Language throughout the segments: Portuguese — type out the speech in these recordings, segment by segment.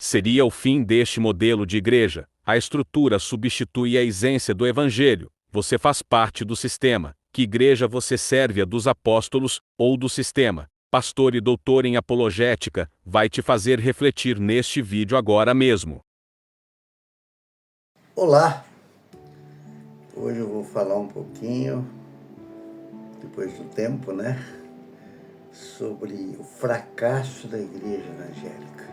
seria o fim deste modelo de igreja. A estrutura substitui a essência do evangelho. Você faz parte do sistema. Que igreja você serve, a dos apóstolos ou do sistema? Pastor e doutor em apologética, vai te fazer refletir neste vídeo agora mesmo. Olá! Hoje eu vou falar um pouquinho, depois do tempo, sobre o fracasso da igreja evangélica.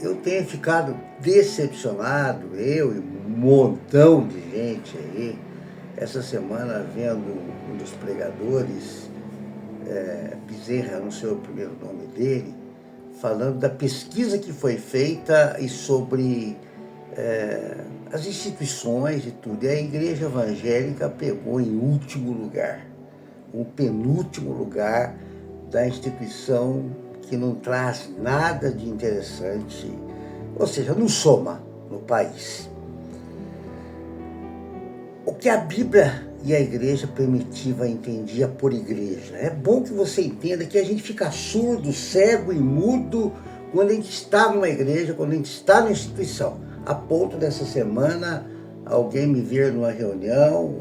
Eu tenho ficado decepcionado, eu e um montão de gente aí, essa semana vendo um dos pregadores, Bezerra, não sei o primeiro nome dele, falando da pesquisa que foi feita e sobre as instituições e tudo. E a igreja evangélica pegou em último lugar, o penúltimo lugar da instituição que não traz nada de interessante, ou seja, não soma no país. O que a Bíblia e a igreja primitiva entendia por igreja. É bom que você entenda que a gente fica surdo, cego e mudo quando a gente está numa igreja, quando a gente está numa instituição. A ponto dessa semana alguém me vir numa reunião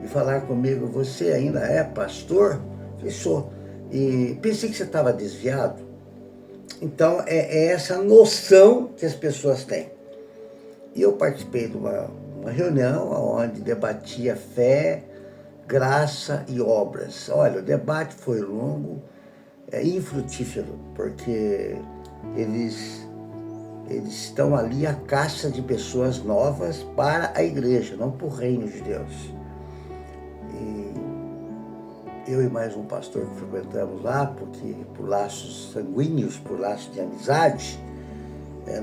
e falar comigo: você ainda é pastor? Eu falei: sou. E pensei que você estava desviado. Então é essa noção que as pessoas têm. E eu participei de uma reunião onde debatia fé, graça e obras. Olha, o debate foi longo, infrutífero, porque eles estão ali à caça de pessoas novas para a igreja, não para o reino de Deus. E eu e mais um pastor que frequentamos lá, porque por laços sanguíneos, por laços de amizade,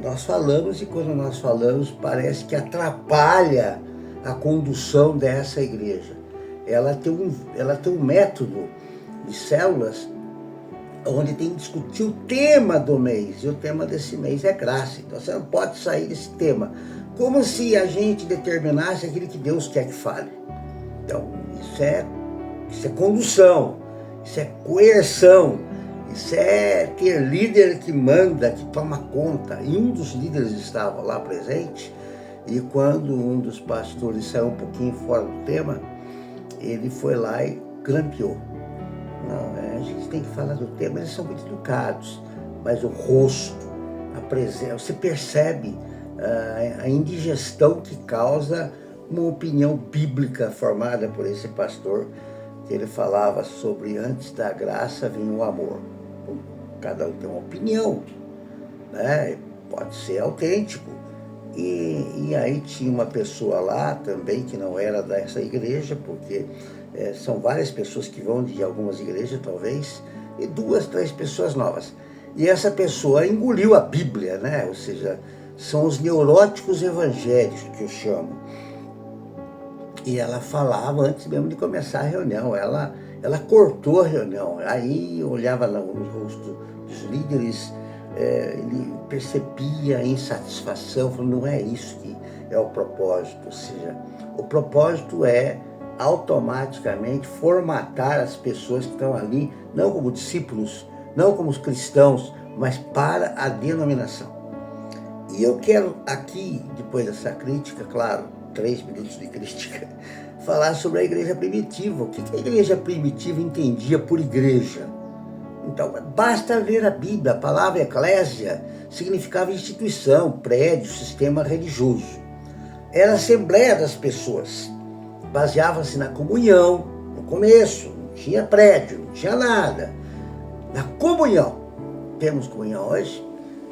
nós falamos, e quando nós falamos parece que atrapalha a condução dessa igreja. Ela tem um método de células onde tem que discutir o tema do mês, e o tema desse mês é graça. Então você não pode sair desse tema, como se a gente determinasse aquilo que Deus quer que fale. Então isso é condução, isso é coerção, isso é ter líder que manda, que toma conta. E um dos líderes estava lá presente, e quando um dos pastores saiu um pouquinho fora do tema, ele foi lá e grampeou. Não, a gente tem que falar do tema, eles são muito educados, mas o rosto, a presença, você percebe a indigestão que causa uma opinião bíblica formada por esse pastor, que ele falava sobre: antes da graça vem o amor. Cada um tem uma opinião, pode ser autêntico. E aí tinha uma pessoa lá também que não era dessa igreja, porque são várias pessoas que vão de algumas igrejas talvez, e 2, 3 pessoas novas. E essa pessoa engoliu a Bíblia, ou seja, são os neuróticos evangélicos que eu chamo. E ela falava antes mesmo de começar a reunião, ela cortou a reunião. Aí olhava no rosto dos líderes, ele percebia a insatisfação, falando: não é isso que é o propósito. Ou seja, o propósito é automaticamente formatar as pessoas que estão ali, não como discípulos, não como cristãos, mas para a denominação. E eu quero aqui, depois dessa crítica, claro, 3 minutos de crítica, falar sobre a igreja primitiva. O que a igreja primitiva entendia por igreja? Então, basta ler a Bíblia. A palavra eclésia significava instituição, prédio, sistema religioso. Era a assembleia das pessoas. Baseava-se na comunhão, no começo, não tinha prédio, não tinha nada. Na comunhão, temos comunhão hoje.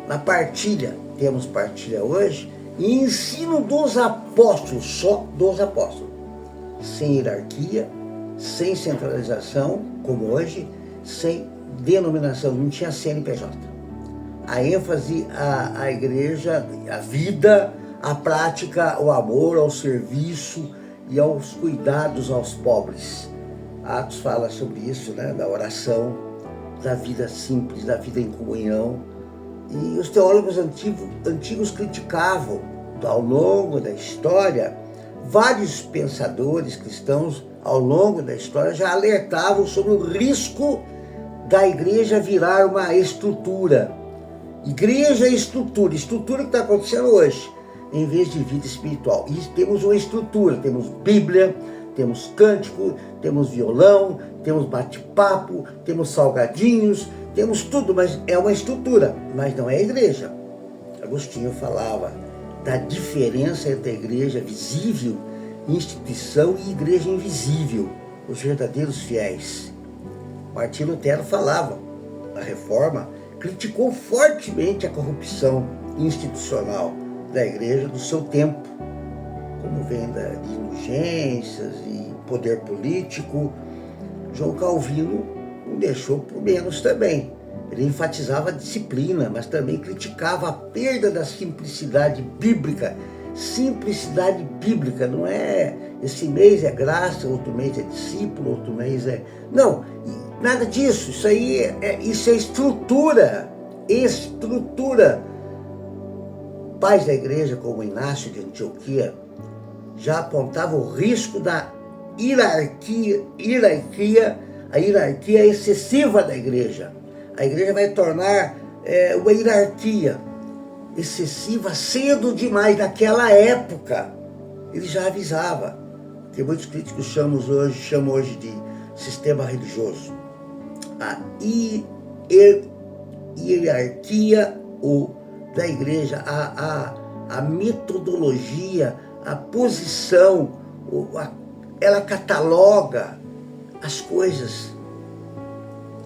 Na partilha, temos partilha hoje. E ensino dos apóstolos, só dos apóstolos. Sem hierarquia, sem centralização, como hoje, sem denominação, não tinha CNPJ. A ênfase à igreja, a vida, a prática, o amor, ao serviço e aos cuidados aos pobres. Atos fala sobre isso, da oração, da vida simples, da vida em comunhão. E os teólogos antigos criticavam, ao longo da história, vários pensadores cristãos, ao longo da história, já alertavam sobre o risco da igreja virar uma estrutura. Igreja é estrutura. Estrutura que está acontecendo hoje, em vez de vida espiritual. E temos uma estrutura, temos Bíblia, temos cântico, temos violão, temos bate-papo, temos salgadinhos, temos tudo, mas é uma estrutura, mas não é igreja. Agostinho falava da diferença entre a igreja visível, instituição, e igreja invisível, os verdadeiros fiéis. Martinho Lutero falava, na Reforma, criticou fortemente a corrupção institucional da igreja do seu tempo, como venda de indulgências e poder político. João Calvino não deixou por menos também. Ele enfatizava a disciplina, mas também criticava a perda da simplicidade bíblica. Simplicidade bíblica, não é esse mês é graça, outro mês é discípulo, outro mês é... Não, nada disso. Isso é estrutura. Estrutura. Pais da igreja, como Inácio de Antioquia, já apontavam o risco da a hierarquia excessiva da igreja. A igreja vai tornar uma hierarquia excessiva cedo demais. Naquela época, ele já avisava, que muitos críticos chamam hoje de sistema religioso. A hierarquia da igreja, a metodologia, a posição, ela cataloga as coisas.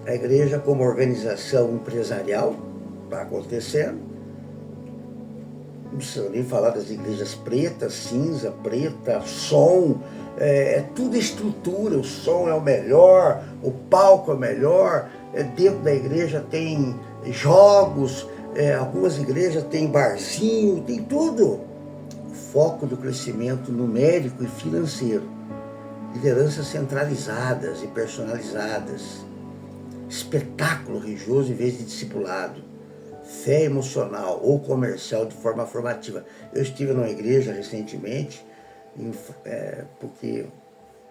A igreja como organização empresarial está acontecendo. Não precisa nem falar das igrejas pretas, cinza, preta, som, tudo estrutura, o som é o melhor, o palco é o melhor, dentro da igreja tem jogos, algumas igrejas têm barzinho, tem tudo. O foco do crescimento numérico e financeiro, lideranças centralizadas e personalizadas, espetáculo religioso em vez de discipulado, fé emocional ou comercial de forma formativa. Eu estive numa igreja recentemente, porque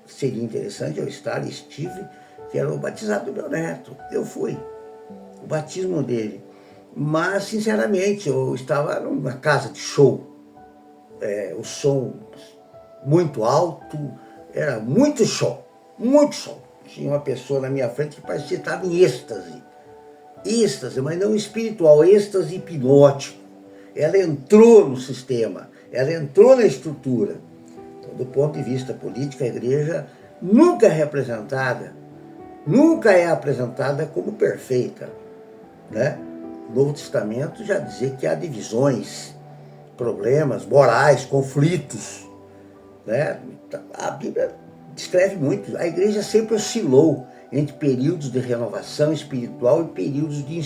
seria interessante eu estar, e estive, que era o batizado do meu neto. Eu fui, o batismo dele. Mas, sinceramente, eu estava numa casa de show, o som muito alto, era muito show, muito show. Tinha uma pessoa na minha frente que parecia que estava em êxtase, mas não espiritual, êxtase hipnótico. Ela entrou no sistema, ela entrou na estrutura. Então, do ponto de vista político, a igreja nunca é apresentada como perfeita, né? O Novo Testamento já dizia que há divisões, problemas morais, conflitos, né? A Bíblia descreve muito. A igreja sempre oscilou entre períodos de renovação espiritual e períodos de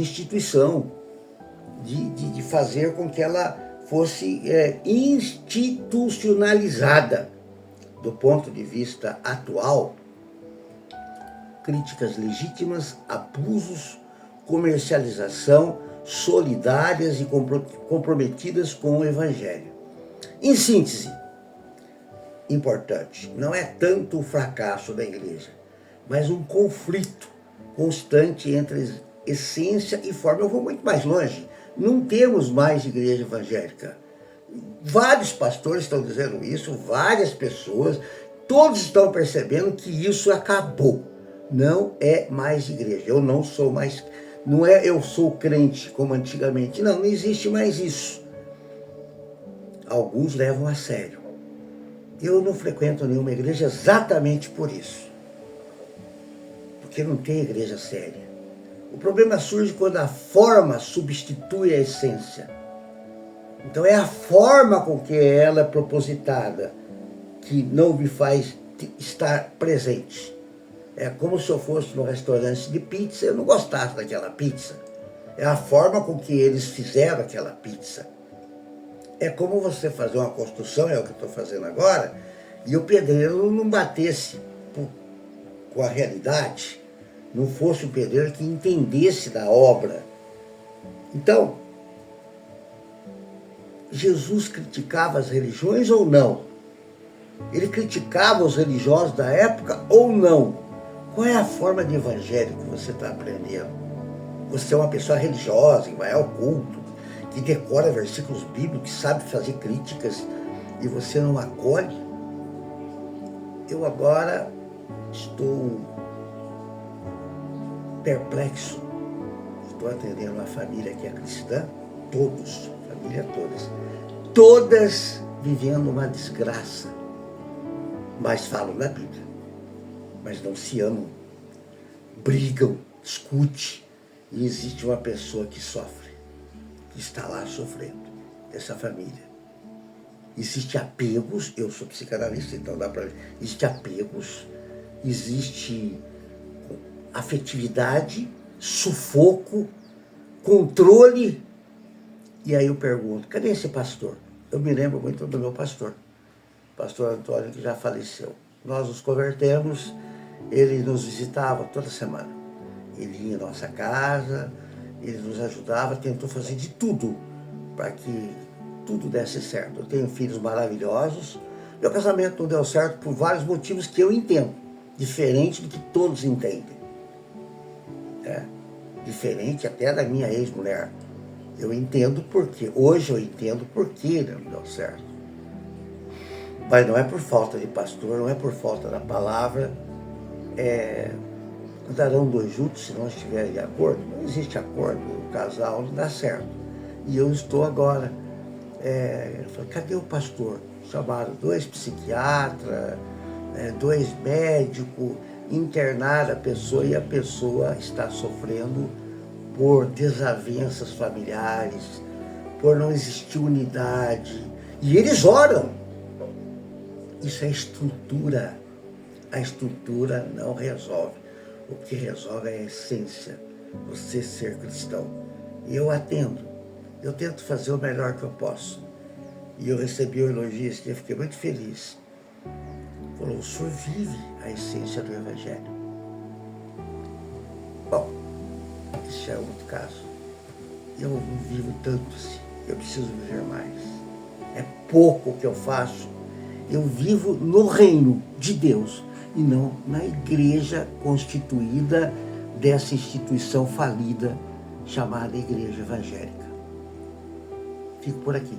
instituição, de fazer com que ela fosse institucionalizada. Do ponto de vista atual, críticas legítimas, abusos, comercialização, solidárias e comprometidas com o Evangelho. Em síntese, importante, não é tanto o fracasso da igreja, mas um conflito constante entre essência e forma. Eu vou muito mais longe. Não temos mais igreja evangélica. Vários pastores estão dizendo isso, várias pessoas, todos estão percebendo que isso acabou. Não é mais igreja. Eu não sou mais... Não é eu sou crente como antigamente. Não existe mais isso. Alguns levam a sério. Eu não frequento nenhuma igreja exatamente por isso. Porque não tem igreja séria. O problema surge quando a forma substitui a essência. Então é a forma com que ela é propositada que não me faz estar presente. É como se eu fosse no restaurante de pizza e eu não gostasse daquela pizza. É a forma com que eles fizeram aquela pizza. É como você fazer uma construção, é o que eu estou fazendo agora, e o pedreiro não batesse com a realidade, não fosse o pedreiro que entendesse da obra. Então, Jesus criticava as religiões ou não? Ele criticava os religiosos da época ou não? Qual é a forma de evangelho que você está aprendendo? você é uma pessoa religiosa, que vai ao culto, que decora versículos bíblicos, que sabe fazer críticas, e você não acolhe. Eu agora estou perplexo. Estou atendendo uma família que é cristã, todos, família todas vivendo uma desgraça, mas falam da Bíblia, mas não se amam, brigam, discutem, e existe uma pessoa que sofre, que está lá sofrendo, essa família. Existe apegos, eu sou psicanalista, então dá para ver, existe apegos, existe afetividade, sufoco, controle. E aí eu pergunto, cadê esse pastor? Eu me lembro muito do meu pastor Antônio, que já faleceu. Nós nos convertemos, ele nos visitava toda semana. Ele ia em nossa casa, ele nos ajudava, tentou fazer de tudo para que tudo desse certo. Eu tenho filhos maravilhosos. Meu casamento não deu certo por vários motivos que eu entendo, diferente do que todos entendem. Diferente até da minha ex-mulher. Eu entendo por quê. Hoje eu entendo por que não deu certo. Mas não é por falta de pastor, não é por falta da palavra. Andarão dois juntos se não estiverem de acordo. Não existe acordo, o casal não dá certo. E eu estou agora. Eu falei, cadê o pastor? Chamaram 2 psiquiatras, 2 médicos, internaram a pessoa, e a pessoa está sofrendo por desavenças familiares, por não existir unidade. E eles oram. Isso é estrutura. A estrutura não resolve. O que resolve é a essência, você ser cristão. E eu atendo. Eu tento fazer o melhor que eu posso. E eu recebi um elogio esse dia, fiquei muito feliz. Falou, o senhor vive a essência do Evangelho. Bom, isso é outro caso. Eu não vivo tanto assim. Eu preciso viver mais. É pouco o que eu faço. Eu vivo no reino de Deus e não na igreja constituída dessa instituição falida chamada Igreja Evangélica. Fico por aqui.